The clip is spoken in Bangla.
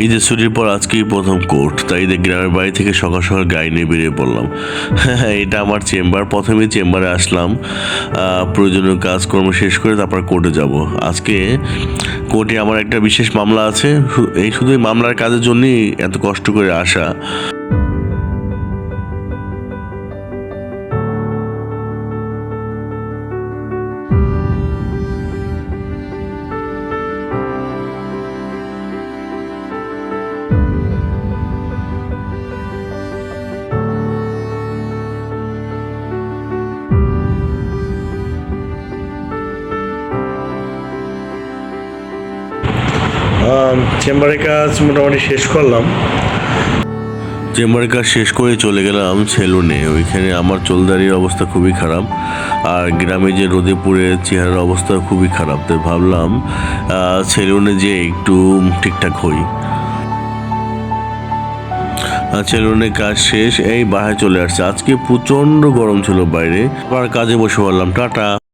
ঈদের ছুটির পর আজকেই প্রথম কোর্ট, তাই গ্রামের বাড়ি থেকে সকাল সকাল গাড়ি নিয়ে বেরিয়ে পড়লাম। হ্যাঁ, এটা আমার চেম্বার। প্রথমেই চেম্বারে আসলাম, প্রয়োজনীয় কাজকর্ম শেষ করে তারপর কোর্টে যাব। আজকে কোর্টে আমার একটা বিশেষ মামলা আছে। শুধু এই মামলার কাজের জন্যই এত কষ্ট করে আসা। চেম্বারের কাজ মোটামুটি শেষ করলাম। চেম্বারের কাজ শেষ করে চলে গেলাম সেলুনে। ওইখানে আমার চুলদারির অবস্থা খুবই খারাপ, আর গ্রামে যে রোদে পুড়ে চেহারার অবস্থা খুবই খারাপ। তাই ভাবলাম সেলুনে যে একটু ঠিকঠাক হই। সেলুনে কাজ শেষ, এই বাসায় চলে আসছে। আজকে প্রচণ্ড গরম ছিল বাইরে, আবার কাজে বসে পড়লাম। টাটা।